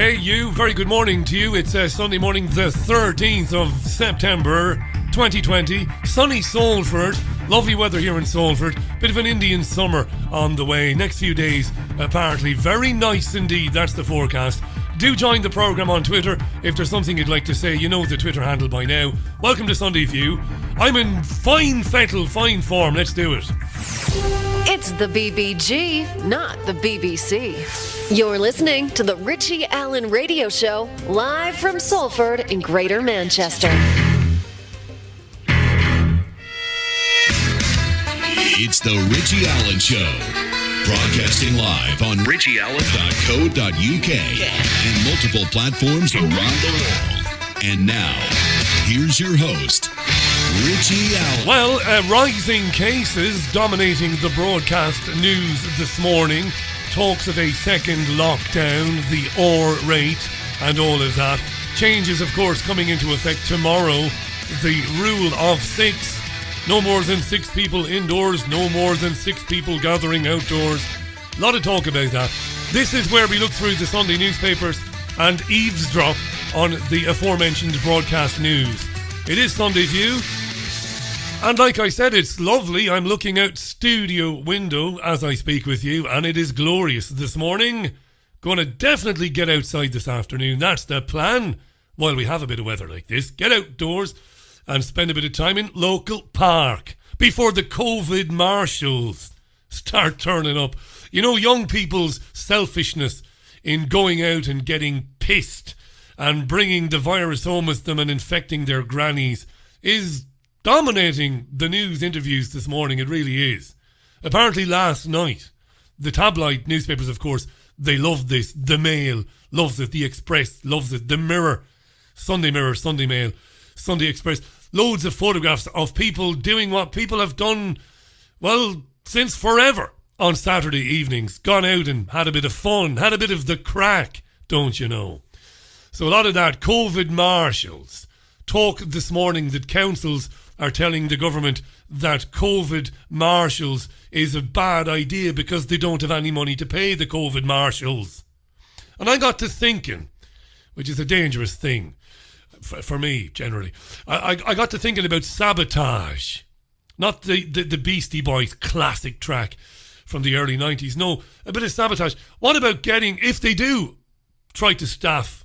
Hey, you. Very good morning to you. It's Sunday morning, the 13th of September, 2020. Sunny Salford. Lovely weather here in Salford. Bit of an Indian summer on the way. Next few days, apparently. Very nice indeed. That's the forecast. Do join the programme on Twitter. If there's something you'd like to say, you know the Twitter handle by now. Welcome to Sunday View. I'm in fine fettle, fine form. Let's do it. It's the BBG, not the BBC. You're listening to the Richie Allen Radio Show, live from Salford in Greater Manchester. It's the Richie Allen Show, broadcasting live on richieallen.co.uk and multiple platforms around the world. And now, here's your host, Richie Allen. Well, rising cases dominating the broadcast news this morning. Talks of a second lockdown, the R rate, and all of that. Changes, of course, coming into effect tomorrow. The rule of 6. No more than 6 people indoors, no more than 6 people gathering outdoors. A lot of talk about that. This is where we look through the Sunday newspapers and eavesdrop on the aforementioned broadcast news. It is Sunday View. And like I said, it's lovely. I'm looking out studio window as I speak with you, and it is glorious this morning. Going to definitely get outside this afternoon. That's the plan. While we have a bit of weather like this, get outdoors and spend a bit of time in local park before the COVID marshals start turning up. You know, young people's selfishness in going out and getting pissed and bringing the virus home with them and infecting their grannies is dominating the news interviews this morning. It really is. Apparently last night, the tabloid newspapers, of course, they love this. The Mail loves it. The Express loves it. The Mirror, Sunday Mirror, Sunday Mail, Sunday Express. Loads of photographs of people doing what people have done, well, since forever on Saturday evenings. Gone out and had a bit of fun, had a bit of the crack, don't you know? So a lot of that. COVID marshals. Talk this morning that councils are telling the government that COVID marshals is a bad idea because they don't have any money to pay the COVID marshals. And I got to thinking, which is a dangerous thing for me generally, I got to thinking about Sabotage. Not the Beastie Boys classic track from the early 90s. No, a bit of Sabotage. What about getting, if they do try to staff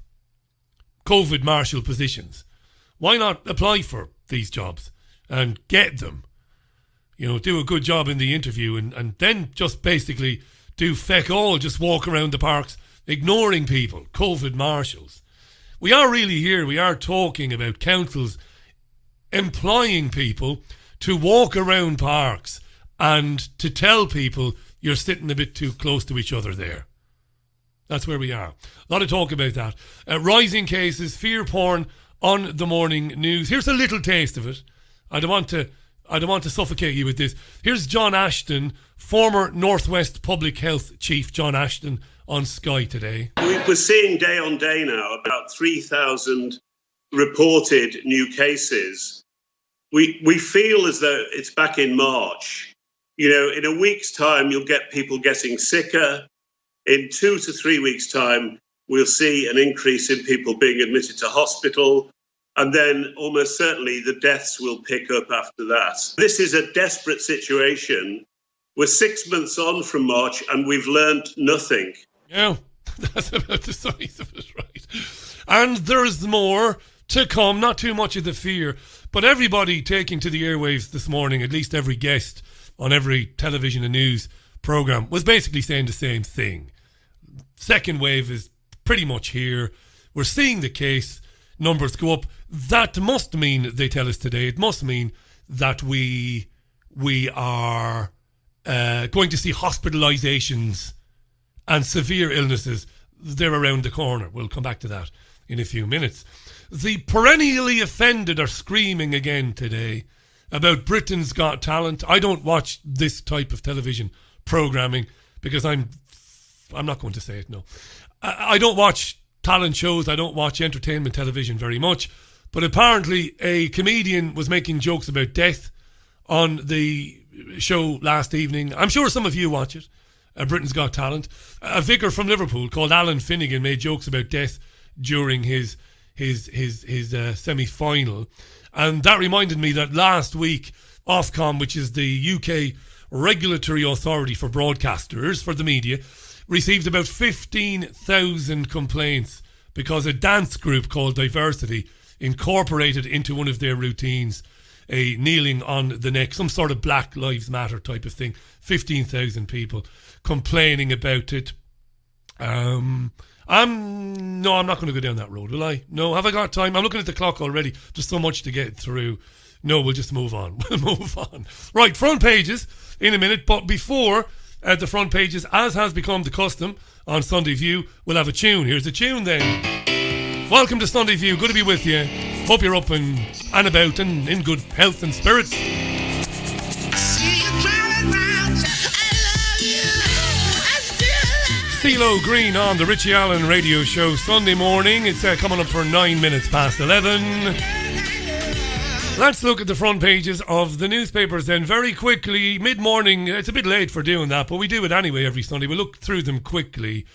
COVID marshal positions, why not apply for these jobs and get them? You know, do a good job in the interview and then just basically do feck all, just walk around the parks ignoring people, COVID marshals. We are really here, we are talking about councils employing people to walk around parks and to tell people you're sitting a bit too close to each other there. That's where we are. A lot of talk about that. Rising cases, fear porn on the morning news. Here's a little taste of it. I don't want to suffocate you with this. Here's John Ashton, former Northwest Public Health Chief John Ashton, on Sky today. We're seeing day on day now about 3,000 reported new cases. We feel as though it's back in March. You know, in a week's time, you'll get people getting sicker. In 2 to 3 weeks' time, we'll see an increase in people being admitted to hospital. And then almost certainly the deaths will pick up after that. This is a desperate situation. We're 6 months on from March and we've learned nothing. Yeah, that's about the size of it, right? And there's more to come, not too much of the fear, but everybody taking to the airwaves this morning, at least every guest on every television and news programme, was basically saying the same thing. Second wave is pretty much here. We're seeing the case numbers go up. That must mean, they tell us today, it must mean that we are going to see hospitalisations and severe illnesses. They're around the corner. We'll come back to that in a few minutes. The perennially offended are screaming again today about Britain's Got Talent. I don't watch this type of television programming because I'm not going to say it, no. I don't watch talent shows. I don't watch entertainment television very much. But apparently a comedian was making jokes about death on the show last evening. I'm sure some of you watch it. Britain's Got Talent. A vicar from Liverpool called Alan Finnegan made jokes about death during his semi-final. And that reminded me that last week, Ofcom, which is the UK regulatory authority for broadcasters, for the media, received about 15,000 complaints because a dance group called Diversity incorporated into one of their routines a kneeling on the neck, some sort of Black Lives Matter type of thing. 15,000 people complaining about it. I'm not going to go down that road, will I? No, have I got time? I'm looking at the clock already. There's so much to get through. No, we'll just move on. We'll move on. Right, front pages in a minute, but before the front pages, as has become the custom on Sunday View, we'll have a tune. Here's the tune then. Welcome to Sunday View. Good to be with you. Hope you're up and about and in good health and spirits. CeeLo Green on the Richie Allen Radio Show Sunday morning. It's coming up for 9 minutes past 11. Let's look at the front pages of the newspapers then very quickly. Mid-morning, it's a bit late for doing that, but we do it anyway every Sunday. We'll look through them quickly.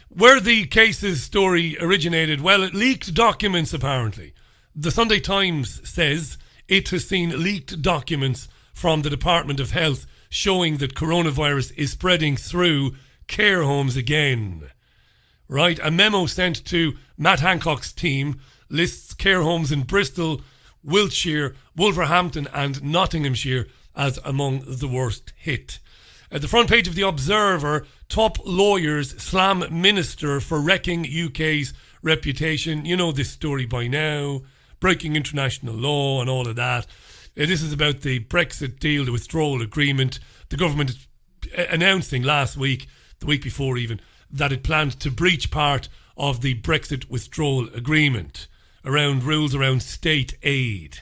Where the cases story originated, well, it leaked documents apparently. The Sunday Times says it has seen leaked documents from the Department of Health showing that coronavirus is spreading through care homes again. Right? A memo sent to Matt Hancock's team lists care homes in Bristol, Wiltshire, Wolverhampton and Nottinghamshire as among the worst hit. At the front page of The Observer, top lawyers slam minister for wrecking UK's reputation. You know this story by now. Breaking international law and all of that. This is about the Brexit deal, the withdrawal agreement. The government announcing last week, the week before even, that it planned to breach part of the Brexit withdrawal agreement around rules around state aid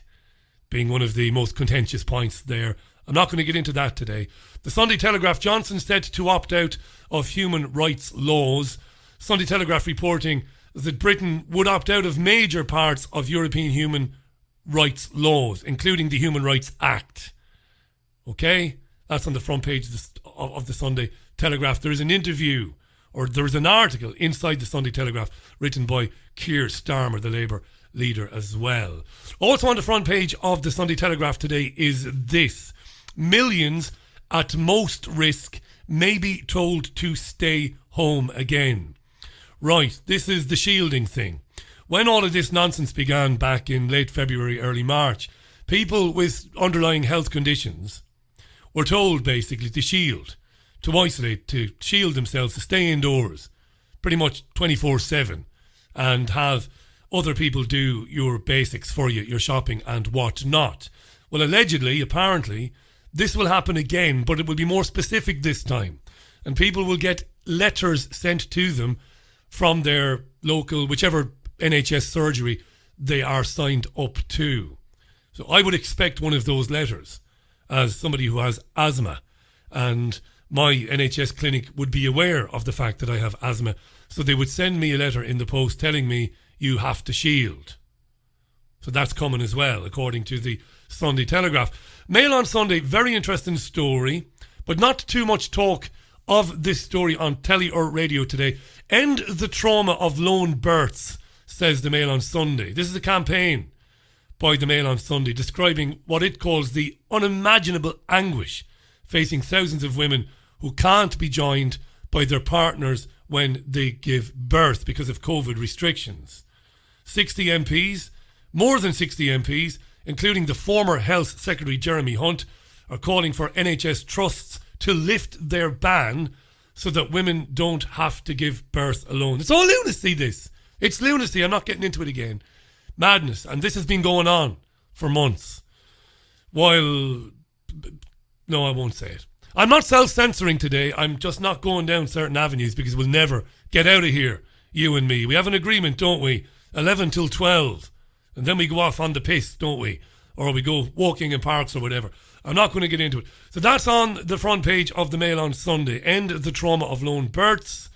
being one of the most contentious points there. I'm not going to get into that today. The Sunday Telegraph, Johnson said to opt out of human rights laws. Sunday Telegraph reporting that Britain would opt out of major parts of European human rights laws, including the Human Rights Act. Okay? That's on the front page of the Sunday Telegraph. There is an interview, or there is an article inside the Sunday Telegraph written by Keir Starmer, the Labour leader, as well. Also on the front page of the Sunday Telegraph today is this. Millions at most risk may be told to stay home again. Right, this is the shielding thing. When all of this nonsense began back in late February, early March, people with underlying health conditions were told basically to shield, to isolate, to shield themselves, to stay indoors pretty much 24/7 and have other people do your basics for you, your shopping and whatnot. Well, allegedly, apparently, this will happen again, but it will be more specific this time. And people will get letters sent to them from their local, whichever NHS surgery they are signed up to. So I would expect one of those letters as somebody who has asthma, and my NHS clinic would be aware of the fact that I have asthma. So they would send me a letter in the post telling me you have to shield. So that's coming as well, according to the Sunday Telegraph. Mail on Sunday, very interesting story, but not too much talk of this story on telly or radio today. End the trauma of lone births, says the Mail on Sunday. This is a campaign by the Mail on Sunday describing what it calls the unimaginable anguish facing thousands of women who can't be joined by their partners when they give birth because of COVID restrictions. 60 MPs, more than 60 MPs, including the former Health Secretary Jeremy Hunt, are calling for NHS trusts to lift their ban so that women don't have to give birth alone. It's all lunacy, this. It's lunacy. I'm not getting into it again. Madness. And this has been going on for months. While... No, I won't say it. I'm not self-censoring today. I'm just not going down certain avenues because we'll never get out of here, you and me. We have an agreement, don't we? 11 till 12. And then we go off on the piss, don't we? Or we go walking in parks or whatever. I'm not going to get into it. So that's on the front page of the Mail on Sunday. End the trauma of lone births.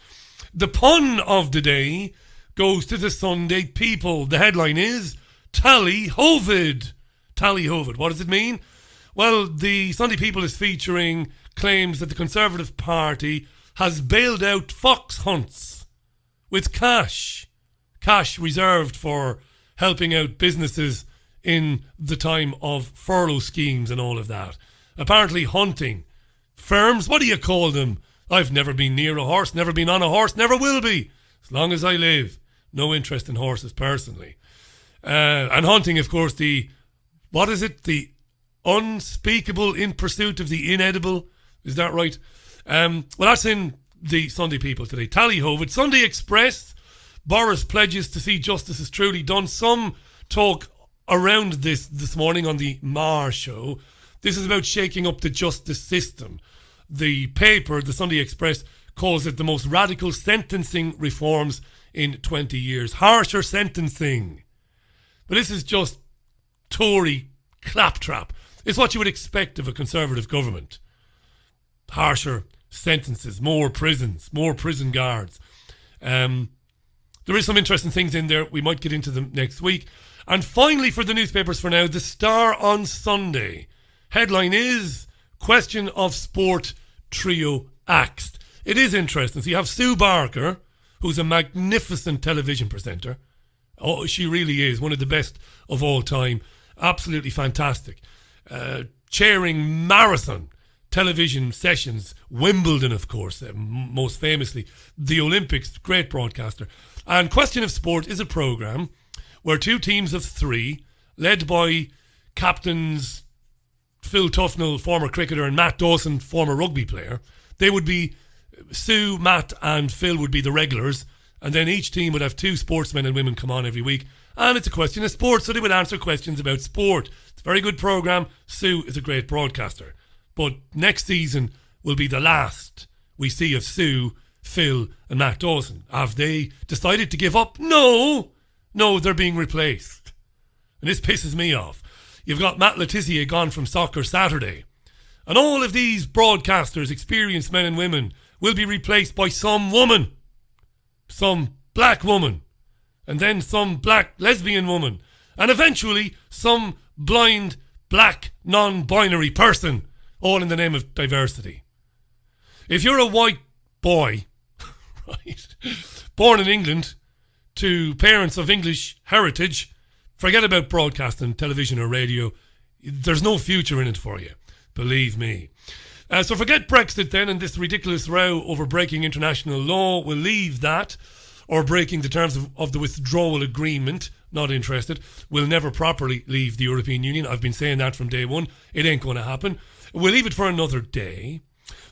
The pun of the day goes to the Sunday People. The headline is Tally-Hovid. Tally-Hovid. What does it mean? Well, the Sunday People is featuring claims that the Conservative Party has bailed out fox hunts with cash reserved for helping out businesses in the time of furlough schemes and all of that. Apparently hunting firms, what do you call them? I've never been near a horse, never been on a horse, never will be, as long as I live. No interest in horses personally. And hunting, of course, the unspeakable in pursuit of the inedible. Is that right? Well, that's in the Sunday People today. Tally-ho. With Sunday Express, Boris pledges to see justice is truly done. Some talk around this morning on the Mar show. This is about shaking up the justice system. The paper, the Sunday Express, calls it the most radical sentencing reforms in 20 years. Harsher sentencing. But this is just Tory claptrap. It's what you would expect of a Conservative government. Harsher sentences, more prisons, more prison guards. There is some interesting things in there. We might get into them next week. And finally, for the newspapers for now, the Star on Sunday. Headline is Question of Sport Trio Axed. It is interesting. So you have Sue Barker, who's a magnificent television presenter. Oh, she really is one of the best of all time. Absolutely fantastic. Chairing marathon television sessions. Wimbledon, of course, most famously. The Olympics, great broadcaster. And Question of Sport is a programme where two teams of three, led by captains Phil Tufnell, former cricketer, and Matt Dawson, former rugby player, they would be, Sue, Matt and Phil would be the regulars, and then each team would have two sportsmen and women come on every week, and it's a question of sport, so they would answer questions about sport. It's a very good programme. Sue is a great broadcaster. But next season will be the last we see of Sue, Phil and Matt Dawson. Have they decided to give up? No, they're being replaced. And this pisses me off. You've got Matt Letizia gone from Soccer Saturday. And all of these broadcasters, experienced men and women, will be replaced by some woman. Some black woman. And then some black lesbian woman. And eventually some blind black non-binary person. All in the name of diversity. If you're a white boy, right, born in England, to parents of English heritage, forget about broadcasting, television or radio. There's no future in it for you, believe me. So forget Brexit then and this ridiculous row over breaking international law. We'll leave that, or breaking the terms of the withdrawal agreement. Not interested. We'll never properly leave the European Union. I've been saying that from day one. It ain't going to happen. We'll leave it for another day.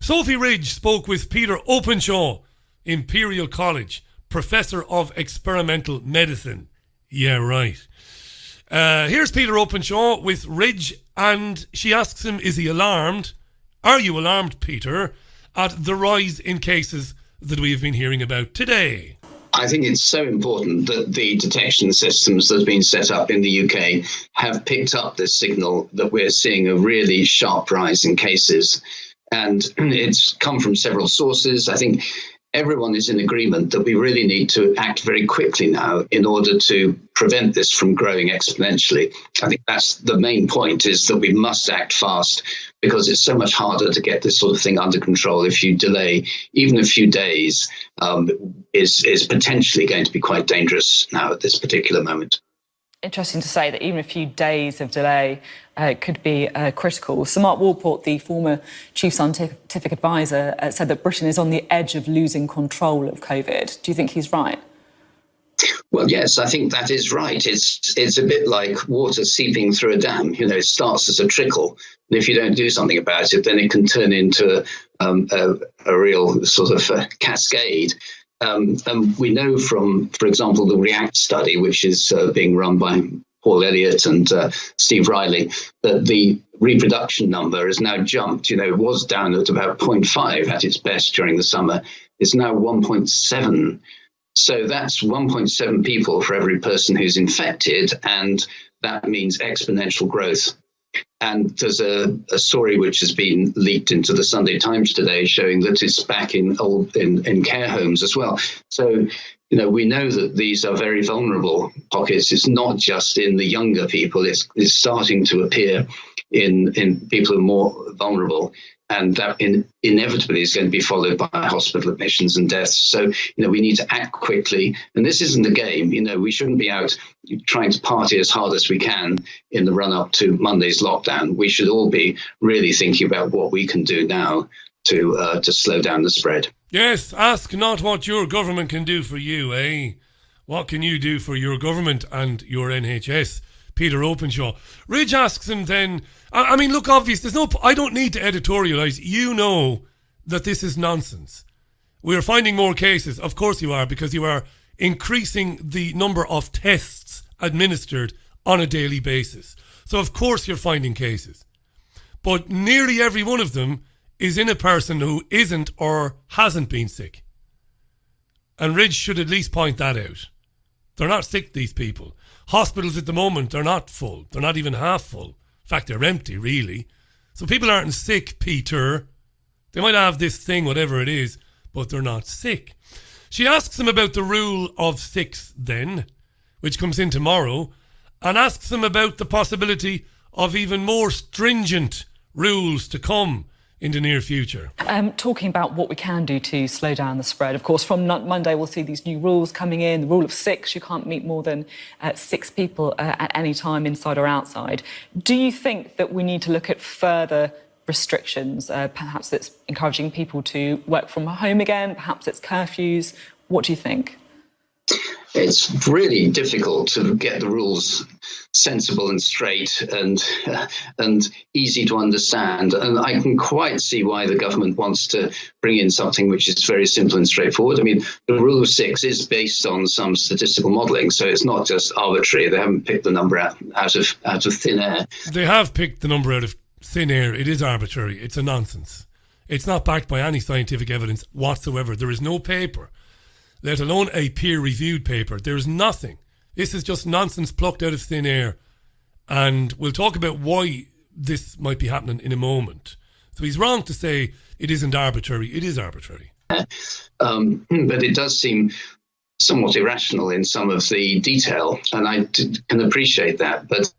Sophie Ridge spoke with Peter Openshaw, Imperial College, Professor of Experimental Medicine. Yeah, right. Here's Peter Openshaw with Ridge, and she asks him, is he alarmed? Are you alarmed, Peter, at the rise in cases that we have been hearing about today? I think it's so important that the detection systems that have been set up in the UK have picked up this signal that we're seeing a really sharp rise in cases. And it's come from several sources. I think everyone is in agreement that we really need to act very quickly now in order to prevent this from growing exponentially. I think that's the main point, is that we must act fast, because it's so much harder to get this sort of thing under control if you delay. Even a few days is potentially going to be quite dangerous now at this particular moment. Interesting to say that even a few days of delay could be critical. Sir Mark Walport, the former Chief Scientific Advisor, said that Britain is on the edge of losing control of COVID. Do you think he's right? Well, yes, I think that is right. It's a bit like water seeping through a dam. You know, it starts as a trickle, and if you don't do something about it, then it can turn into a real sort of cascade. And we know from, for example, the REACT study, which is being run by Paul Elliott and Steve Riley, that the reproduction number has now jumped. You know, it was down at about 0.5 at its best during the summer. It's now 1.7. So that's 1.7 people for every person who's infected, and that means exponential growth. And there's a story which has been leaked into the Sunday Times today showing that it's back in care homes as well. So, you know, we know that these are very vulnerable pockets. It's not just in the younger people. It's starting to appear in people who are more vulnerable. And that inevitably is going to be followed by hospital admissions and deaths. So, we need to act quickly. And this isn't a game. We shouldn't be out trying to party as hard as we can in the run up to Monday's lockdown. We should all be really thinking about what we can do now to slow down the spread. Yes, ask not what your government can do for you, eh? What can you do for your government and your NHS? Peter Openshaw. Ridge asks him then, I mean, look, obvious, I don't need to editorialise. You know that this is nonsense. We're finding more cases. Of course you are, because you are increasing the number of tests administered on a daily basis. So of course you're finding cases. But nearly every one of them is in a person who isn't or hasn't been sick. And Ridge should at least point that out. They're not sick, these people. Hospitals at the moment, they're not full. They're not even half full. In fact, they're empty, really. So people aren't sick, Peter. They might have this thing, whatever it is, but they're not sick. She asks him about the rule of 6 then, which comes in tomorrow, and asks him about the possibility of even more stringent rules to come in the near future. Talking about what we can do to slow down the spread. Of course, from Monday, we'll see these new rules coming in. The rule of 6, you can't meet more than 6 people at any time, inside or outside. Do you think that we need to look at further restrictions? Perhaps it's encouraging people to work from home again. Perhaps it's curfews. What do you think? It's really difficult to get the rules sensible and straight and easy to understand. And I can quite see why the government wants to bring in something which is very simple and straightforward. I mean, the rule of 6 is based on some statistical modelling, so it's not just arbitrary. They haven't picked the number out of thin air. They have picked the number out of thin air. It is arbitrary. It's a nonsense. It's not backed by any scientific evidence whatsoever. There is no paper, let alone a peer-reviewed paper. There is nothing. This is just nonsense plucked out of thin air. And we'll talk about why this might be happening in a moment. So he's wrong to say it isn't arbitrary. It is arbitrary. But it does seem somewhat irrational in some of the detail, and I can appreciate that. But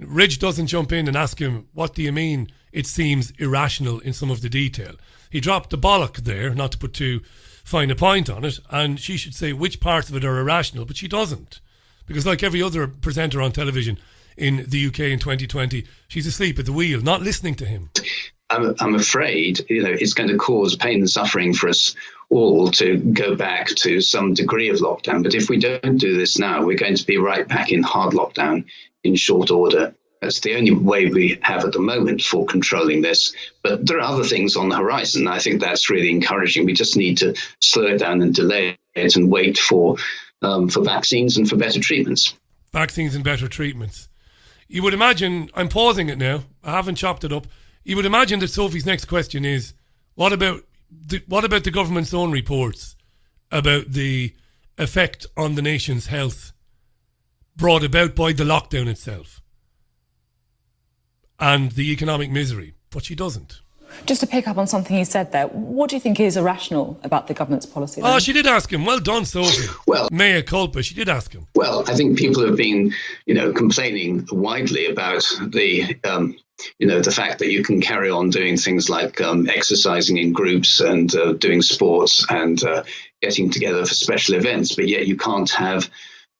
Ridge doesn't jump in and ask him, what do you mean it seems irrational in some of the detail? He dropped the bollock there, not to put too fine a point on it, and she should say which parts of it are irrational, but she doesn't. Because like every other presenter on television in the UK in 2020, she's asleep at the wheel, not listening to him. I'm afraid, it's going to cause pain and suffering for us all to go back to some degree of lockdown. But if we don't do this now, we're going to be right back in hard lockdown in short order. That's the only way we have at the moment for controlling this. But there are other things on the horizon. I think that's really encouraging. We just need to slow it down and delay it and wait for vaccines and for better treatments. Vaccines and better treatments. You would imagine, I'm pausing it now, I haven't chopped it up. You would imagine that Sophie's next question is, what about the government's own reports about the effect on the nation's health brought about by the lockdown itself and the economic misery? But she doesn't. Just to pick up on something you said there, what do you think is irrational about the government's policy then? Oh, she did ask him. Well done, Sophie. Well, mea culpa. She did ask him. Well, I think people have been, complaining widely about the fact that you can carry on doing things like exercising in groups and doing sports and getting together for special events, but yet you can't have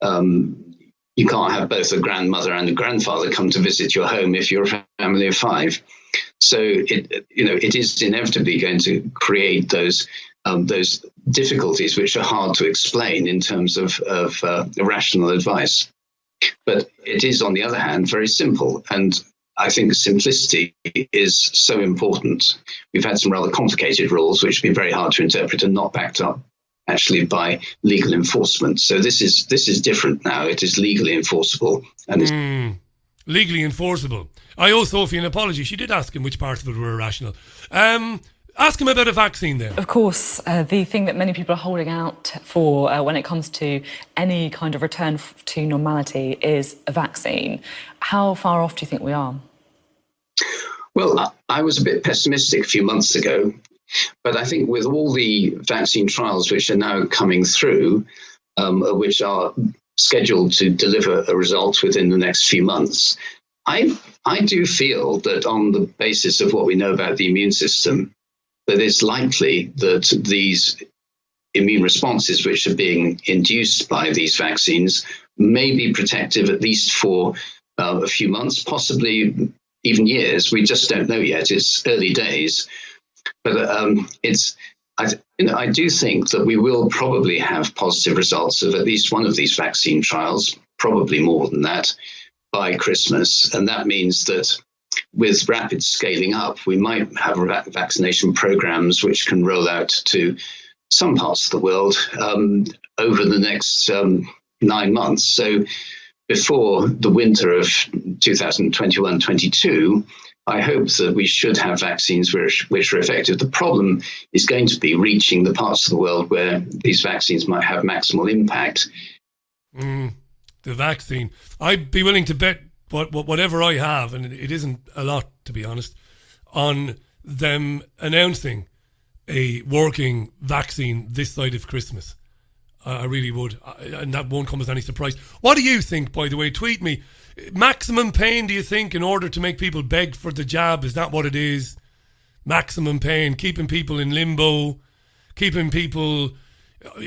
both a grandmother and a grandfather come to visit your home if you're a family of 5. So it is inevitably going to create those difficulties which are hard to explain in terms of rational advice. But it is, on the other hand, very simple. And I think simplicity is so important. We've had some rather complicated rules which have been very hard to interpret and not backed up actually by legal enforcement. So this is different now. It is legally enforceable. And legally enforceable. I owe Sophie an apology. She did ask him which parts of it were irrational. Ask him about a vaccine then. Of course, the thing that many people are holding out for when it comes to any kind of return to normality is a vaccine. How far off do you think we are? Well, I was a bit pessimistic a few months ago, but I think with all the vaccine trials which are now coming through, which are scheduled to deliver a result within the next few months, I do feel that on the basis of what we know about the immune system, that it's likely that these immune responses which are being induced by these vaccines may be protective at least for a few months, possibly even years. We just don't know yet. It's early days. But I do think that we will probably have positive results of at least one of these vaccine trials, probably more than that, by Christmas. And that means that with rapid scaling up, we might have vaccination programs which can roll out to some parts of the world over the next 9 months. So before the winter of 2021-22, I hope that we should have vaccines which are effective. The problem is going to be reaching the parts of the world where these vaccines might have maximal impact. The vaccine. I'd be willing to bet whatever I have, and it isn't a lot, to be honest, on them announcing a working vaccine this side of Christmas. I really would. And that won't come as any surprise. What do you think, by the way? Tweet me. Maximum pain, do you think, in order to make people beg for the jab? Is that what it is? Maximum pain, keeping people in limbo, keeping people,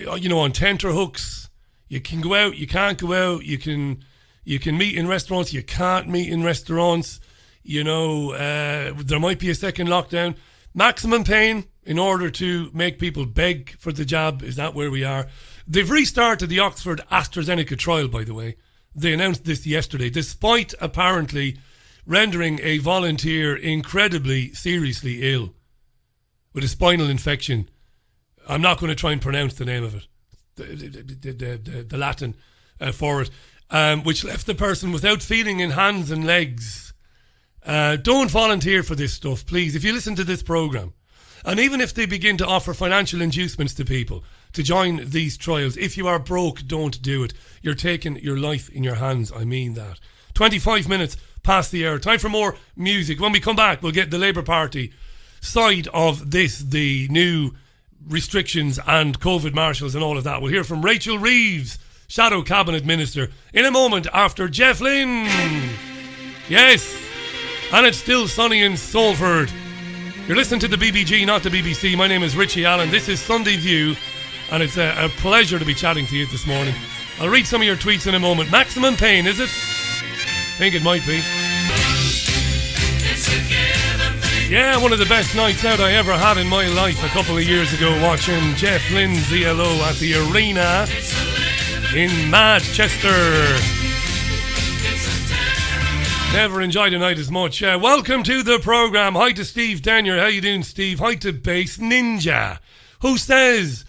on tenterhooks. You can go out, you can't go out. You can meet in restaurants, you can't meet in restaurants. There might be a second lockdown. Maximum pain in order to make people beg for the jab. Is that where we are? They've restarted the Oxford AstraZeneca trial, by the way. They announced this yesterday, despite apparently rendering a volunteer incredibly seriously ill with a spinal infection. I'm not going to try and pronounce the name of it, the Latin for it, which left the person without feeling in hands and legs. Don't volunteer for this stuff, please. If you listen to this programme, and even if they begin to offer financial inducements to people to join these trials, if you are broke, don't do it. You're taking your life in your hands. I mean that. 25 minutes past the hour. Time for more music. When we come back, we'll get the Labour Party side of this, the new restrictions and COVID marshals and all of that. We'll hear from Rachel Reeves, Shadow Cabinet Minister, in a moment after Jeff Lynne. Yes, and it's still sunny in Salford. You're listening to the BBG, not the BBC. My name is Richie Allen. This is Sunday View, and it's a pleasure to be chatting to you this morning. I'll read some of your tweets in a moment. Maximum pain, is it? I think it might be. Yeah, one of the best nights out I ever had in my life a couple of years ago, watching Jeff Lynne's ELO at the Arena in Manchester. Never enjoyed a night as much. Welcome to the programme. Hi to Steve Denyer. How you doing, Steve? Hi to Base Ninja, who says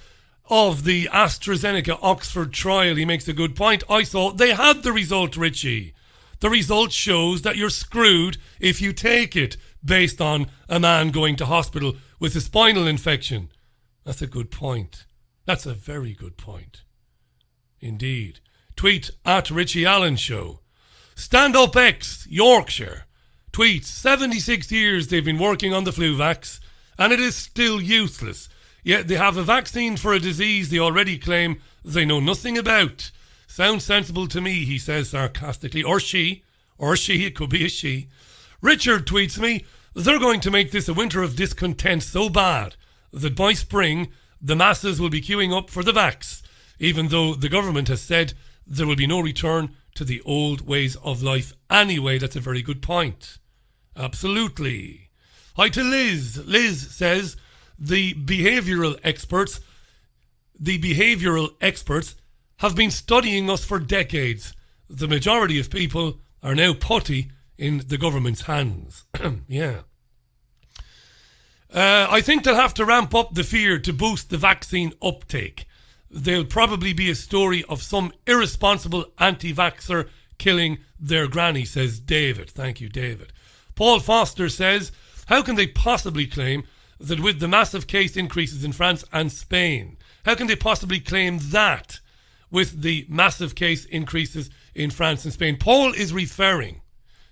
of the AstraZeneca Oxford trial, he makes a good point. I thought they had the result, Richie. The result shows that you're screwed if you take it, based on a man going to hospital with a spinal infection. That's a good point. That's a very good point. Indeed. Tweet at Richie Allen Show. Stand Up X, Yorkshire, tweets, 76 years they've been working on the flu vax, and it is still useless. Yet they have a vaccine for a disease they already claim they know nothing about. Sounds sensible to me, he says sarcastically. Or she, it could be a she. Richard tweets me, they're going to make this a winter of discontent so bad that by spring the masses will be queuing up for the vax, even though the government has said there will be no return to the old ways of life anyway. That's a very good point. Absolutely. Hi to Liz. Liz says the behavioural experts have been studying us for decades. The majority of people are now putty in the government's hands. Yeah. I think they'll have to ramp up the fear to boost the vaccine uptake. There'll probably be a story of some irresponsible anti-vaxxer killing their granny, says David. Thank you, David. Paul Foster says, how can they possibly claim that with the massive case increases in France and Spain, how can they possibly claim that with the massive case increases in France and Spain? Paul is referring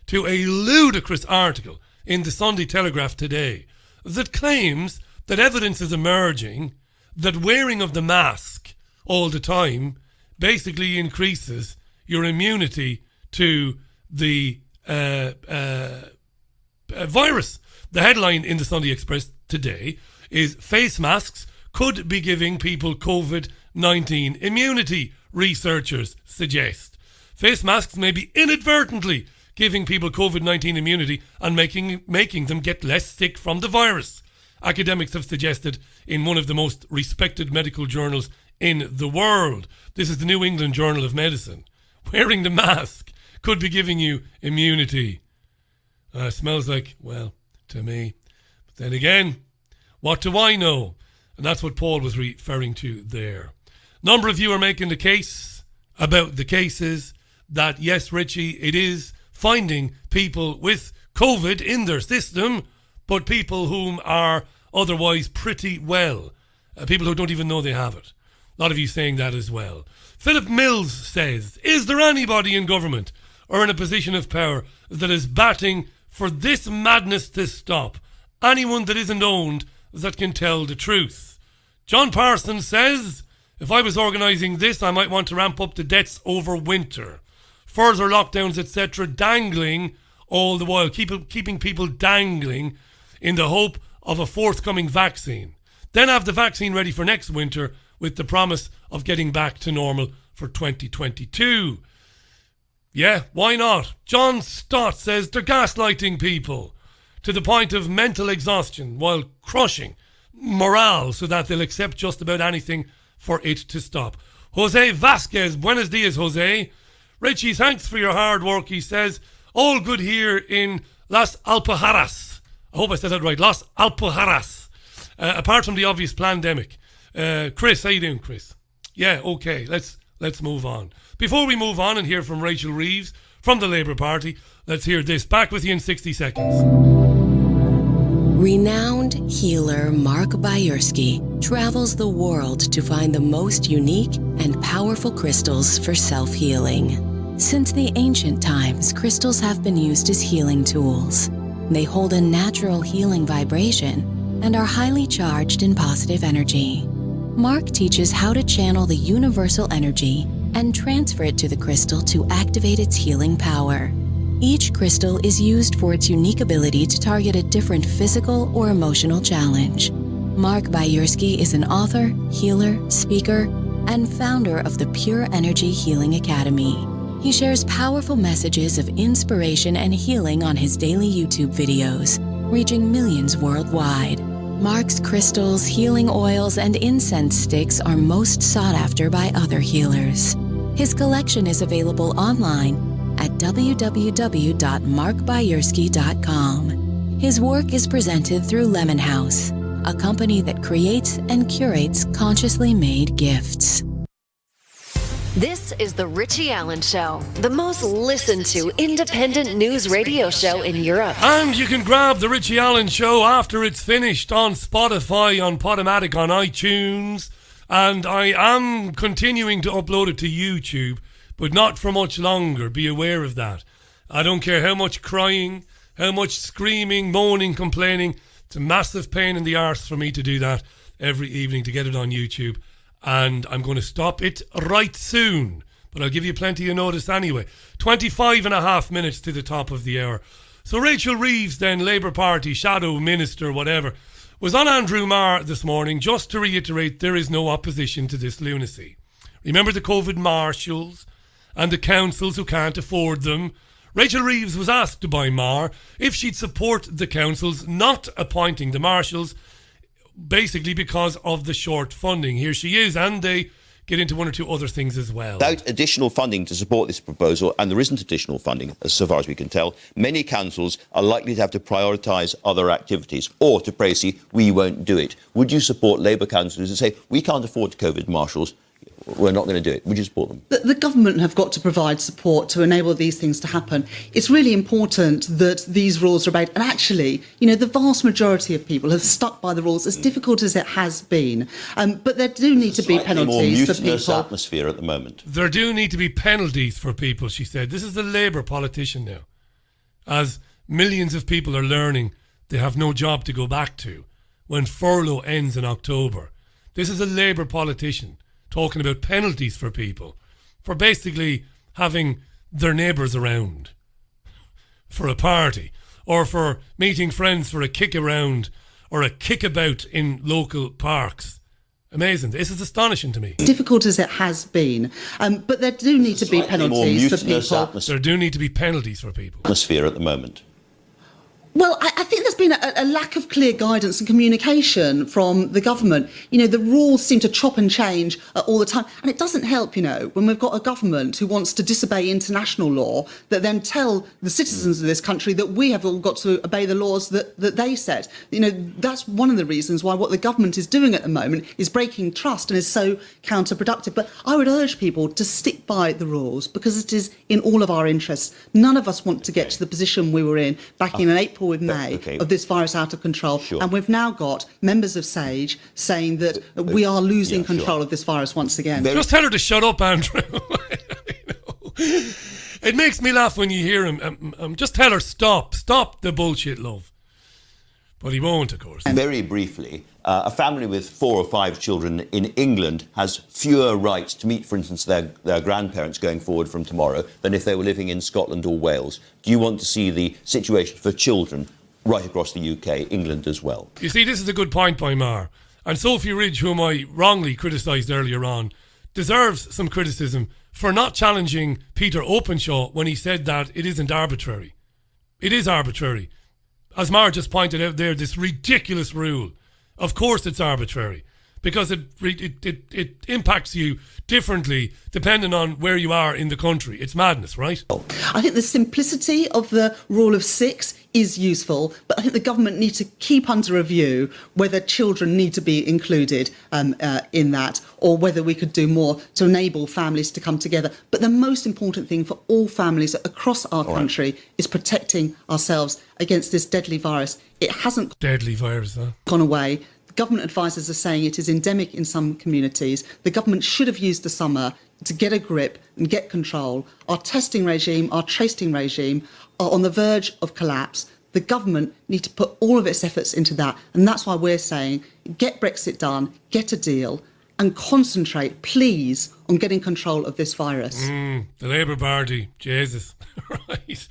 to a ludicrous article in the Sunday Telegraph today that claims that evidence is emerging that wearing of the mask all the time basically increases your immunity to the virus. The headline in the Sunday Express today is face masks could be giving people COVID-19 immunity, researchers suggest. Face masks may be inadvertently giving people COVID-19 immunity and making them get less sick from the virus. Academics have suggested in one of the most respected medical journals in the world. This is the New England Journal of Medicine. Wearing the mask could be giving you immunity. Smells like, well, to me. But then again, what do I know? And that's what Paul was referring to there. Number of you are making the case about the cases that, yes, Richie, it is finding people with COVID in their system, but people whom are otherwise pretty well. People who don't even know they have it. A lot of you saying that as well. Philip Mills says, is there anybody in government or in a position of power that is batting for this madness to stop? Anyone that isn't owned that can tell the truth? John Parsons says, if I was organising this, I might want to ramp up the deaths over winter. Further lockdowns, etc., dangling all the while, keeping people dangling in the hope of a forthcoming vaccine. Then have the vaccine ready for next winter with the promise of getting back to normal for 2022. Yeah, why not? John Stott says they're gaslighting people to the point of mental exhaustion while crushing morale so that they'll accept just about anything for it to stop. Jose Vasquez, buenos dias, Jose. Richie, thanks for your hard work, he says. All good here in Las Alpujarras. I hope I said that right. Las Alpujarras. Apart from the obvious pandemic. Chris, how you doing, Chris? Yeah, okay, let's move on. Before we move on and hear from Rachel Reeves from the Labour Party, let's hear this. Back with you in 60 seconds. Renowned healer Mark Byersky travels the world to find the most unique and powerful crystals for self-healing. Since the ancient times, crystals have been used as healing tools. They hold a natural healing vibration and are highly charged in positive energy. Mark teaches how to channel the universal energy and transfer it to the crystal to activate its healing power. Each crystal is used for its unique ability to target a different physical or emotional challenge. Mark Byersky is an author, healer, speaker, and founder of the Pure Energy Healing Academy. He shares powerful messages of inspiration and healing on his daily YouTube videos, reaching millions worldwide. Mark's crystals, healing oils, and incense sticks are most sought after by other healers. His collection is available online at www.markbyersky.com. His work is presented through Lemon House, a company that creates and curates consciously made gifts. This is The Richie Allen Show, the most listened to independent news radio show in Europe. And you can grab The Richie Allen Show after it's finished on Spotify, on Podomatic, on iTunes. And I am continuing to upload it to YouTube, but not for much longer. Be aware of that. I don't care how much crying, how much screaming, moaning, complaining. It's a massive pain in the arse for me to do that every evening to get it on YouTube. And I'm going to stop it right soon. But I'll give you plenty of notice anyway. 25 and a half minutes to the top of the hour. So Rachel Reeves, then Labour Party, Shadow Minister, whatever, was on Andrew Marr this morning just to reiterate there is no opposition to this lunacy. Remember the COVID marshals and the councils who can't afford them? Rachel Reeves was asked by Marr if she'd support the councils not appointing the marshals, basically because of the short funding. Here she is, and they get into one or two other things as well. Without additional funding to support this proposal, and there isn't additional funding, so far as we can tell, many councils are likely to have to prioritise other activities, or to say, we won't do it. Would you support Labour councillors who say, we can't afford COVID marshals, we're not going to do it? Would you support them? The government have got to provide support to enable these things to happen. It's really important that these rules are obeyed. And actually, you know, the vast majority of people have stuck by the rules, as difficult as it has been. But there do need to be penalties for people. Mutinous atmosphere at the moment. There do need to be penalties for people, she said. This is a Labour politician now. As millions of people are learning they have no job to go back to when furlough ends in October. This is a Labour politician talking about penalties for people for basically having their neighbours around. for a party or for meeting friends for a kick around or a kickabout in local parks. Amazing. This is astonishing to me. Difficult as it has been, but there do need to be penalties for people. There do need to be penalties for people. Atmosphere at the moment. Well, I think there's been a lack of clear guidance and communication from the government. You know, the rules seem to chop and change all the time. And it doesn't help, you know, when we've got a government who wants to disobey international law that then tell the citizens of this country that we have all got to obey the laws that they set. You know, that's one of the reasons why what the government is doing at the moment is breaking trust and is so counterproductive. But I would urge people to stick by the rules because it is in all of our interests. None of us want to get to the position we were in back in April with May of this virus out of control. Sure. And we've now got members of SAGE saying that we are losing control of this virus once again. Just tell her to shut up, Andrew. It makes me laugh when you hear him. Just tell her stop the bullshit, love. But he won't, of course. Very briefly, a family with 4 or 5 children in England has fewer rights to meet, for instance, their grandparents going forward from tomorrow than if they were living in Scotland or Wales. Do you want to see the situation for children right across the UK, England as well? You see, this is a good point by Mar. And Sophie Ridge, whom I wrongly criticised earlier on, deserves some criticism for not challenging Peter Openshaw when he said that it isn't arbitrary. It is arbitrary. As Mar just pointed out there, this ridiculous rule. Of course it's arbitrary because it impacts you differently depending on where you are in the country. It's madness, right? I think the simplicity of the rule of 6 is useful, but I think the government need to keep under review whether children need to be included in that or whether we could do more to enable families to come together. But the most important thing for all families across our country is protecting ourselves against this deadly virus. It hasn't deadly virus, huh? Gone away. Government advisors are saying it is endemic in some communities. The government should have used the summer to get a grip and get control. Our testing regime, our tracing regime are on the verge of collapse. The government need to put all of its efforts into that. And that's why we're saying get Brexit done, get a deal and concentrate, please, on getting control of this virus. The Labour Party, Jesus. Right.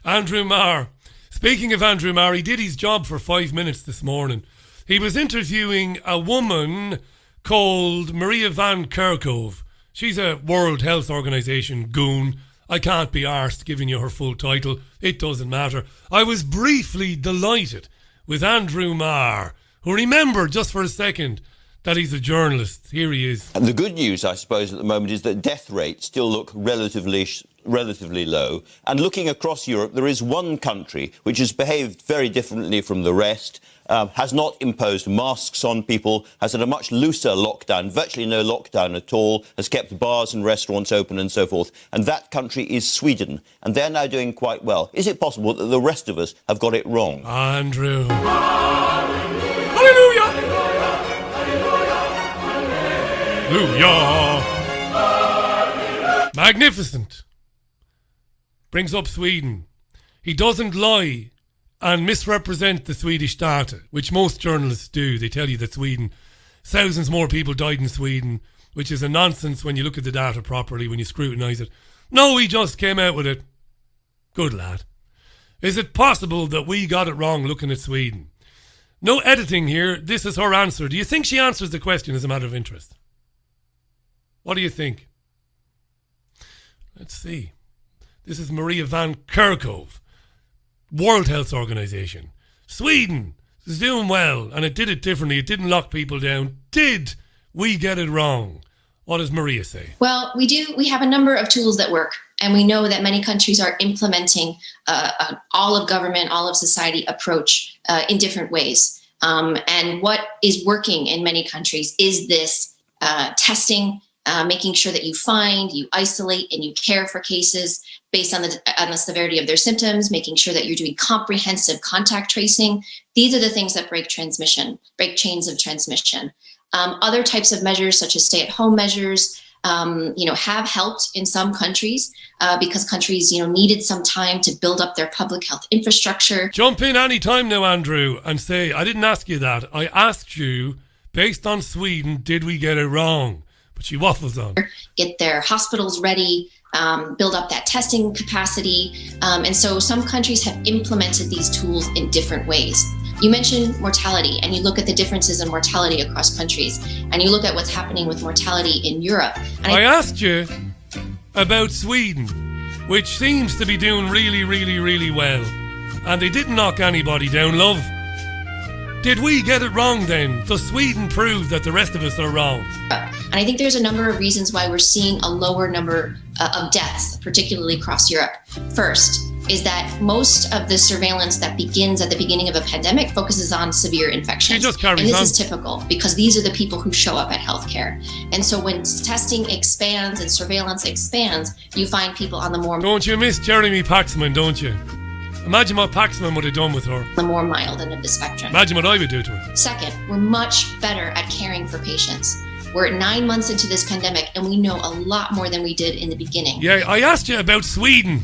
Andrew Marr. Speaking of Andrew Marr, he did his job for 5 minutes this morning. He was interviewing a woman called Maria Van Kerkhove. She's a World Health Organization goon. I can't be arsed giving you her full title. It doesn't matter. I was briefly delighted with Andrew Marr, who remembered just for a second that he's a journalist. Here he is. And the good news, I suppose, at the moment is that death rates still look relatively low. And looking across Europe, there is one country which has behaved very differently from the rest, has not imposed masks on people, has had a much looser lockdown, virtually no lockdown at all, has kept bars and restaurants open and so forth. And that country is Sweden. And they're now doing quite well. Is it possible that the rest of us have got it wrong? Andrew. Hallelujah! Hallelujah! Magnificent. Brings up Sweden. He doesn't lie and misrepresent the Swedish data, which most journalists do. They tell you that thousands more people died in Sweden, which is a nonsense when you look at the data properly, when you scrutinise it. No, he just came out with it. Good lad. Is it possible that we got it wrong looking at Sweden? No editing here. This is her answer. Do you think she answers the question as a matter of interest? What do you think? Let's see. This is Maria Van Kerkhove, World Health Organization. Sweden is doing well, and it did it differently. It didn't lock people down. Did we get it wrong? What does Maria say? Well, we do. We have a number of tools that work, and we know that many countries are implementing an all of government, all of society approach in different ways. And what is working in many countries is this testing, making sure that you find, you isolate, and you care for cases based on the severity of their symptoms, making sure that you're doing comprehensive contact tracing. These are the things that break chains of transmission. Other types of measures, such as stay-at-home measures, have helped in some countries because countries, needed some time to build up their public health infrastructure. Jump in any time now, Andrew, and say, I didn't ask you that. I asked you, based on Sweden, did we get it wrong? But she waffles on. Get their hospitals ready, build up that testing capacity. And so some countries have implemented these tools in different ways. You mentioned mortality, and you look at the differences in mortality across countries, and you look at what's happening with mortality in Europe. And I asked you about Sweden, which seems to be doing really, really, really well. And they didn't knock anybody down, love. Did we get it wrong then? Does Sweden prove that the rest of us are wrong? And I think there's a number of reasons why we're seeing a lower number of deaths, particularly across Europe. First is that most of the surveillance that begins at the beginning of a pandemic focuses on severe infections. And this is typical because these are the people who show up at healthcare. And so when testing expands and surveillance expands, you find people on the more... Don't you miss Jeremy Paxman, don't you? Imagine what Paxman would have done with her. The more mild end of the spectrum. Imagine what I would do to her. Second, we're much better at caring for patients. We're 9 months into this pandemic, and we know a lot more than we did in the beginning. Yeah, I asked you about Sweden.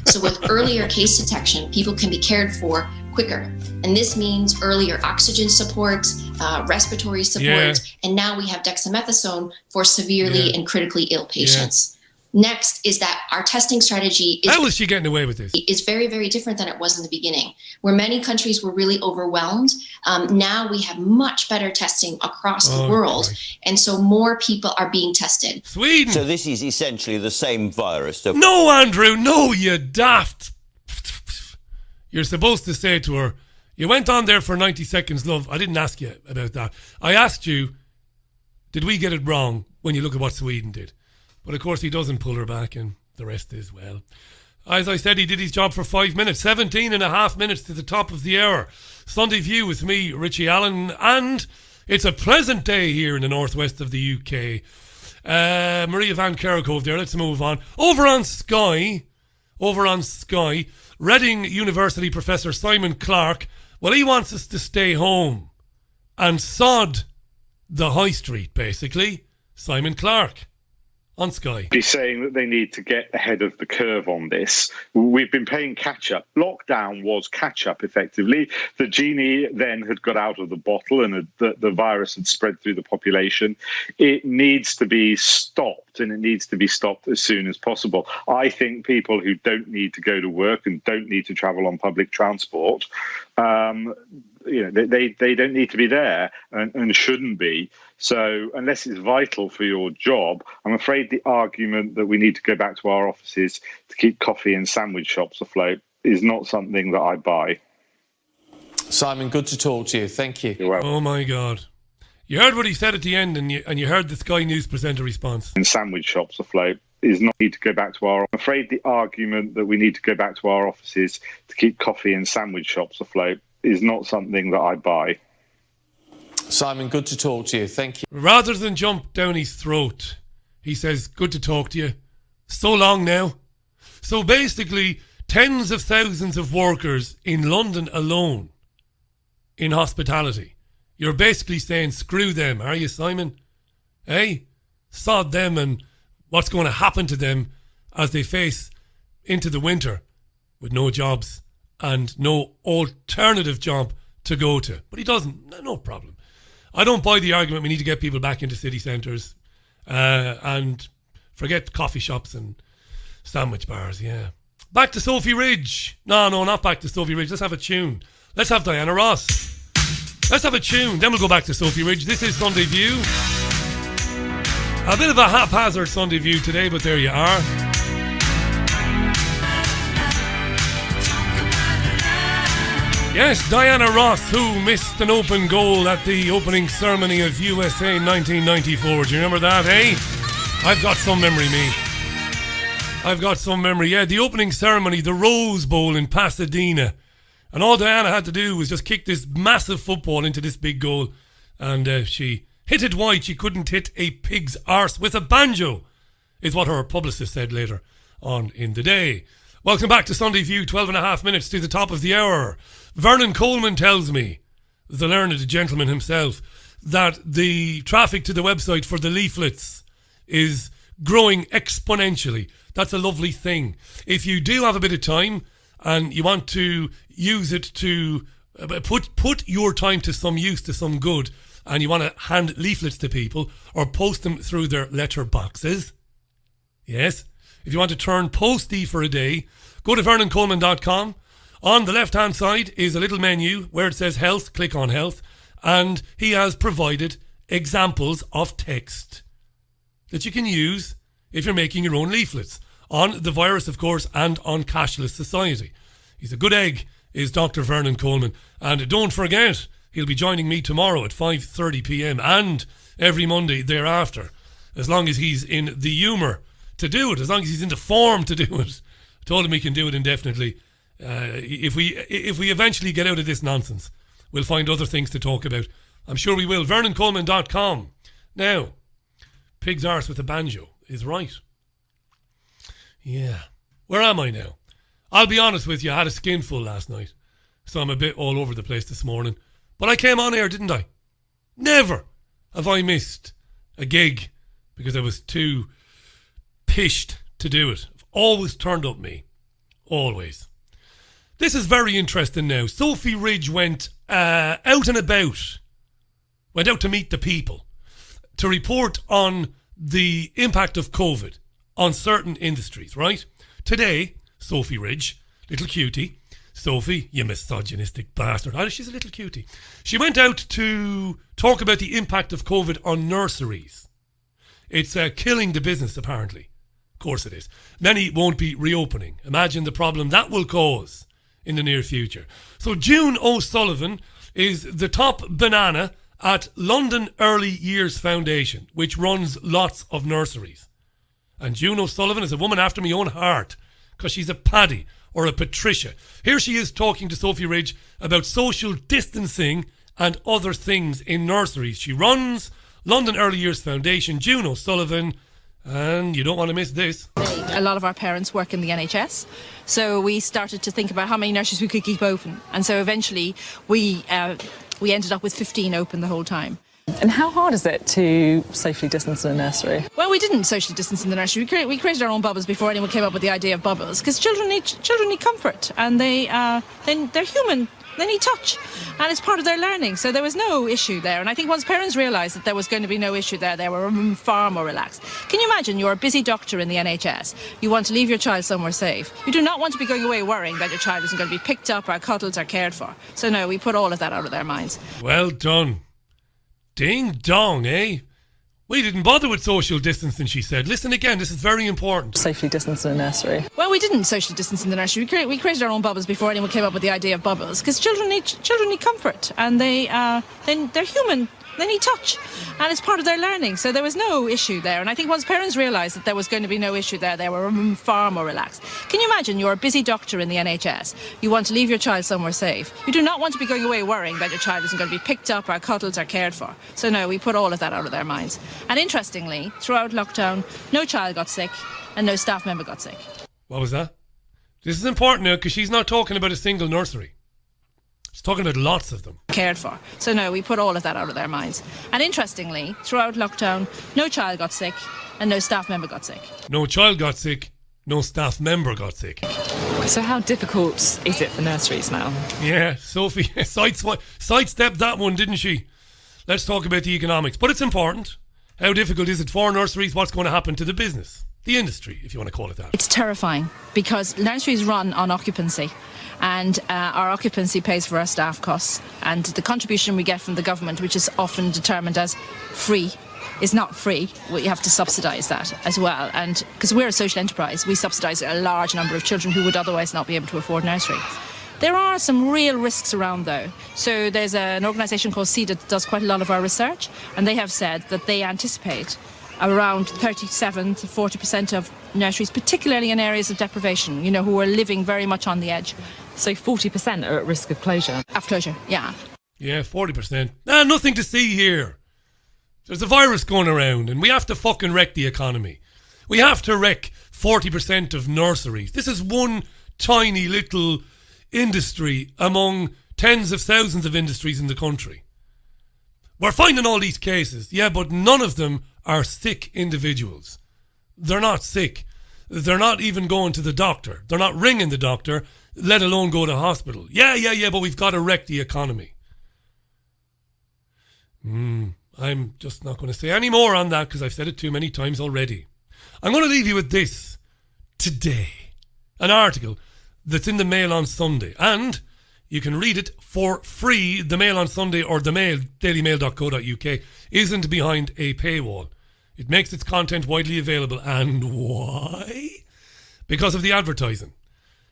So with earlier case detection, people can be cared for quicker. And this means earlier oxygen support, respiratory support, and now we have dexamethasone for severely and critically ill patients. Next is that our testing strategy is... How is she getting away with this? ...is very, very different than it was in the beginning, where many countries were really overwhelmed. Now we have much better testing across the world, and so more people are being tested. Sweden! So this is essentially the same virus. No, Andrew, no, you daft. You're supposed to say to her, you went on there for 90 seconds, love. I didn't ask you about that. I asked you, did we get it wrong when you look at what Sweden did? But of course he doesn't pull her back, and the rest is well. As I said, he did his job for 5 minutes. 17 and a half minutes to the top of the hour. Sunday View with me, Richie Allen, and it's a pleasant day here in the northwest of the UK. Maria Van Kerkhove there, let's move on. Over on Sky, Reading University professor Simon Clarke, well, he wants us to stay home and sod the high street, basically. Simon Clarke. On Sky. He's saying that they need to get ahead of the curve on this. We've been playing catch-up. Lockdown was catch-up, effectively. The genie then had got out of the bottle and the virus had spread through the population. It needs to be stopped, and it needs to be stopped as soon as possible. I think people who don't need to go to work and don't need to travel on public transport, they don't need to be there and shouldn't be. So unless it's vital for your job, I'm afraid the argument that we need to go back to our offices to keep coffee and sandwich shops afloat is not something that I buy. Simon, good to talk to you. Thank you. You're welcome. Oh my God. You heard what he said at the end, and you heard the Sky News presenter response. And sandwich shops afloat is not need to go back to our... I'm afraid the argument that we need to go back to our offices to keep coffee and sandwich shops afloat is not something that I buy. Simon, good to talk to you. Thank you. Rather than jump down his throat, he says, good to talk to you. So long now. So basically, tens of thousands of workers in London alone in hospitality. You're basically saying, screw them, are you, Simon? Hey? Sod them and what's going to happen to them as they face into the winter with no jobs and no alternative job to go to. But he doesn't. No problem. I don't buy the argument we need to get people back into city centres and forget coffee shops and sandwich bars, yeah. Back to Sophie Ridge. No, not back to Sophie Ridge. Let's have a tune. Let's have Diana Ross. Let's have a tune. Then we'll go back to Sophie Ridge. This is Sunday View. A bit of a haphazard Sunday View today, but there you are. Yes, Diana Ross, who missed an open goal at the opening ceremony of USA 1994. Do you remember that, eh? I've got some memory, me. I've got some memory. Yeah, the opening ceremony, the Rose Bowl in Pasadena. And all Diana had to do was just kick this massive football into this big goal. And she hit it wide. She couldn't hit a pig's arse with a banjo, is what her publicist said later on in the day. Welcome back to Sunday View, 12 and a half minutes to the top of the hour. Vernon Coleman tells me, the learned gentleman himself, that the traffic to the website for the leaflets is growing exponentially. That's a lovely thing. If you do have a bit of time and you want to use it to put your time to some use, to some good, and you want to hand leaflets to people or post them through their letter boxes, yes, if you want to turn postie for a day, go to vernoncoleman.com. On the left-hand side is a little menu where it says health. Click on health. And he has provided examples of text that you can use if you're making your own leaflets on the virus, of course, and on cashless society. He's a good egg, is Dr. Vernon Coleman. And don't forget, he'll be joining me tomorrow at 5:30 p.m. and every Monday thereafter, as long as he's in the humour to do it, as long as he's in the form to do it. I told him he can do it indefinitely. If we eventually get out of this nonsense, we'll find other things to talk about. I'm sure we will. VernonColeman.com. Now, pig's arse with a banjo is right. Yeah. Where am I now? I'll be honest with you, I had a skinful last night, so I'm a bit all over the place this morning. But I came on air, didn't I? Never have I missed a gig because I was too pished to do it. I've always turned up me. Always. This is very interesting now. Sophie Ridge went out and about, went out to meet the people, to report on the impact of COVID on certain industries, right? Today, Sophie Ridge, little cutie, Sophie, you misogynistic bastard. Oh, she's a little cutie. She went out to talk about the impact of COVID on nurseries. It's killing the business, apparently. Of course it is. Many won't be reopening. Imagine the problem that will cause in the near future. So June O'Sullivan is the top banana at London Early Years Foundation, which runs lots of nurseries. And June O'Sullivan is a woman after my own heart, because she's a Paddy or a Patricia. Here she is talking to Sophie Ridge about social distancing and other things in nurseries. She runs London Early Years Foundation. June O'Sullivan, and you don't want to miss this. A lot of our parents work in the NHS, so we started to think about how many nurseries we could keep open. And so eventually we ended up with 15 open the whole time. And how hard is it to socially distance in a nursery? Well, we didn't socially distance in the nursery. We created our own bubbles before anyone came up with the idea of bubbles, because children need comfort, and they're human. They need touch, and it's part of their learning. So there was no issue there. And I think once parents realised that there was going to be no issue there, they were far more relaxed. Can you imagine you're a busy doctor in the NHS? You want to leave your child somewhere safe. You do not want to be going away worrying that your child isn't going to be picked up or cuddled or cared for. So no, we put all of that out of their minds. Well done. Ding dong, eh? We didn't bother with social distancing, she said. Listen again, this is very important. Safely distance in a nursery. Well, we didn't socially distance in the nursery. We created our own bubbles before anyone came up with the idea of bubbles, because children need comfort, and they're human. They need touch, and it's part of their learning. So there was no issue there. And I think once parents realised that there was going to be no issue there, they were far more relaxed. Can you imagine you're a busy doctor in the NHS? You want to leave your child somewhere safe. You do not want to be going away worrying that your child isn't going to be picked up or cuddled or cared for. So no, we put all of that out of their minds. And interestingly, throughout lockdown, no child got sick and no staff member got sick. What was that? This is important now, because she's not talking about a single nursery. She's talking about lots of them. Cared for. So no, we put all of that out of their minds. And interestingly, throughout lockdown, no child got sick and no staff member got sick. No child got sick, no staff member got sick. So how difficult is it for nurseries now? Yeah, Sophie sidestepped that one, didn't she? Let's talk about the economics. But it's important. How difficult is it for nurseries? What's going to happen to the business? The industry, if you want to call it that. It's terrifying, because nurseries run on occupancy, and our occupancy pays for our staff costs, and the contribution we get from the government, which is often determined as free, is not free. We have to subsidise that as well, and because we're a social enterprise, we subsidise a large number of children who would otherwise not be able to afford nursery. There are some real risks around, though. So there's an organisation called CEDA that does quite a lot of our research, and they have said that they anticipate around 37 to 40% of nurseries, particularly in areas of deprivation, who are living very much on the edge. So 40% are at risk of closure? Of closure, yeah. Yeah, 40%. Nothing to see here. There's a virus going around, and we have to fucking wreck the economy. We have to wreck 40% of nurseries. This is one tiny little industry among tens of thousands of industries in the country. We're finding all these cases, yeah, but none of them are sick individuals. They're not sick. They're not even going to the doctor. They're not ringing the doctor, let alone go to hospital. Yeah, but we've got to wreck the economy. I'm just not going to say any more on that because I've said it too many times already. I'm going to leave you with this today. An article that's in the Mail on Sunday. And you can read it for free. The Mail on Sunday or the Mail, dailymail.co.uk, isn't behind a paywall. It makes its content widely available. And why? Because of the advertising.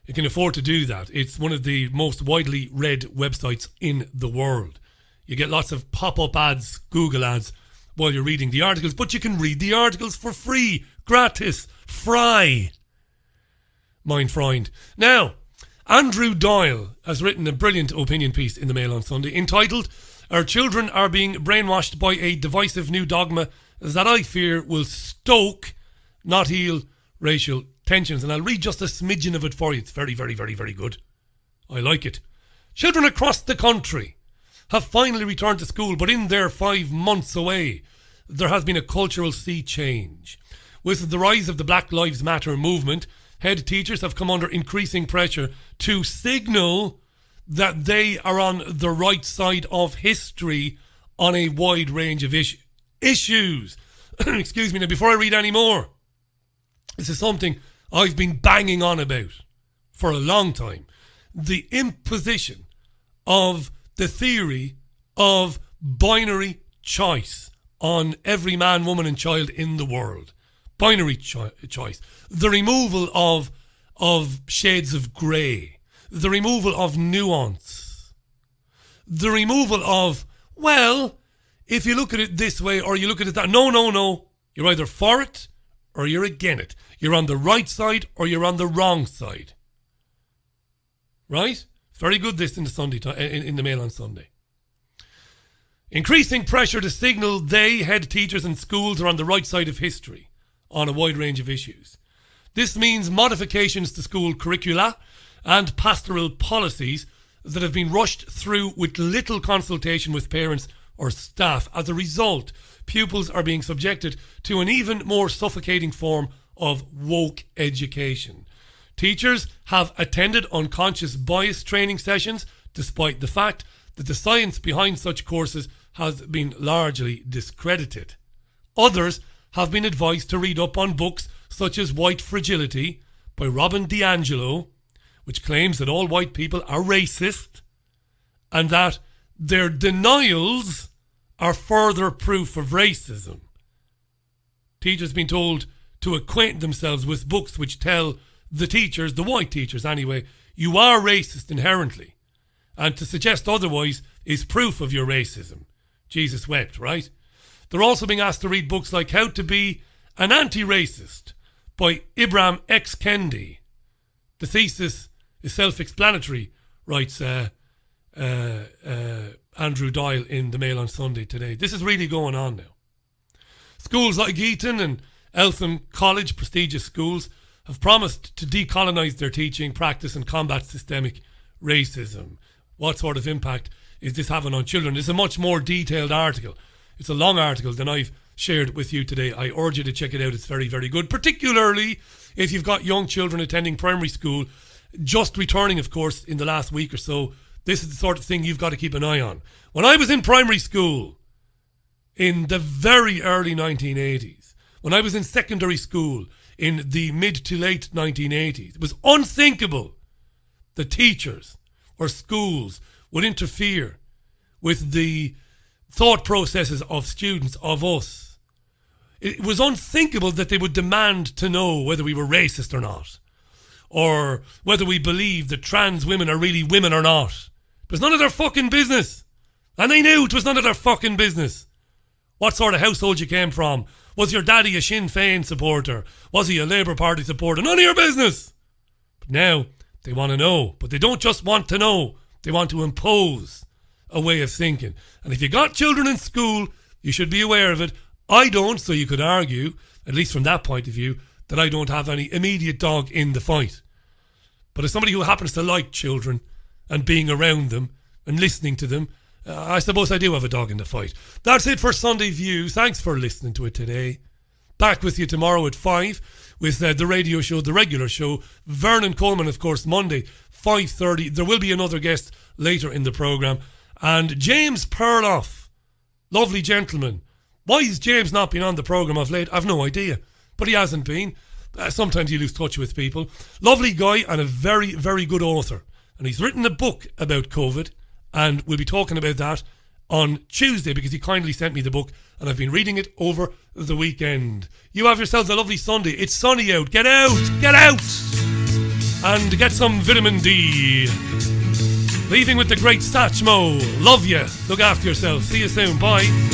You can afford to do that. It's one of the most widely read websites in the world. You get lots of pop-up ads, Google ads, while you're reading the articles. But you can read the articles for free, gratis, fry. Mein Freund. Now, Andrew Doyle has written a brilliant opinion piece in the Mail on Sunday entitled, "Our children are being brainwashed by a divisive new dogma that I fear will stoke, not heal, racial tensions." And I'll read just a smidgen of it for you. It's very, very, very, very good. I like it. Children across the country have finally returned to school, but in their 5 months away, there has been a cultural sea change. With the rise of the Black Lives Matter movement, head teachers have come under increasing pressure to signal that they are on the right side of history on a wide range of issues. Excuse me, now before I read any more, this is something I've been banging on about for a long time. The imposition of the theory of binary choice on every man, woman and child in the world. Binary choice. The removal of shades of grey. The removal of nuance. The removal of, well, if you look at it this way or you look at it that. No. You're either for it or you're against it. You're on the right side or you're on the wrong side. Right? Very good this in the Mail on Sunday. Increasing pressure to signal they, head teachers and schools, are on the right side of history on a wide range of issues. This means modifications to school curricula and pastoral policies that have been rushed through with little consultation with parents or staff. As a result, pupils are being subjected to an even more suffocating form of woke education. Teachers have attended unconscious bias training sessions despite the fact that the science behind such courses has been largely discredited. Others have been advised to read up on books such as White Fragility by Robin DiAngelo, which claims that all white people are racist and that their denials are further proof of racism. Teachers have been told to acquaint themselves with books which tell the teachers, the white teachers anyway, you are racist inherently. And to suggest otherwise is proof of your racism. Jesus wept, right? They're also being asked to read books like How to Be an Anti-Racist by Ibram X. Kendi. The thesis is self-explanatory, writes Andrew Doyle in the Mail on Sunday today. This is really going on now. Schools like Eton and Eltham College, prestigious schools, have promised to decolonise their teaching, practice and combat systemic racism. What sort of impact is this having on children? It's a much more detailed article. It's a long article than I've shared with you today. I urge you to check it out. It's very, very good, particularly if you've got young children attending primary school, just returning, of course, in the last week or so. This is the sort of thing you've got to keep an eye on. When I was in primary school in the very early 1980s, when I was in secondary school in the mid to late 1980s, it was unthinkable that teachers or schools would interfere with the thought processes of students, of us. It was unthinkable that they would demand to know whether we were racist or not, or whether we believed that trans women are really women or not. It was none of their fucking business. And they knew it was none of their fucking business. What sort of household you came from. Was your daddy a Sinn Féin supporter? Was he a Labour Party supporter? None of your business. But now they want to know. But they don't just want to know. They want to impose a way of thinking. And if you got children in school, you should be aware of it. I don't, so you could argue, at least from that point of view, that I don't have any immediate dog in the fight. But as somebody who happens to like children and being around them and listening to them, I suppose I do have a dog in the fight. That's it for Sunday View. Thanks for listening to it today. Back with you tomorrow at 5 with the radio show, the regular show. Vernon Coleman, of course, Monday, 5:30. There will be another guest later in the programme. And James Perloff Lovely gentleman. Why has James not been on the programme of late? I've no idea. But he hasn't been. Sometimes you lose touch with people. Lovely guy and a very, very good author. And he's written a book about COVID, and we'll be talking about that on Tuesday because he kindly sent me the book and I've been reading it over the weekend. You have yourselves a lovely Sunday. It's sunny out. Get out! Get out! And get some vitamin D. Leaving with the great Satchmo. Love you. Look after yourself. See you soon. Bye.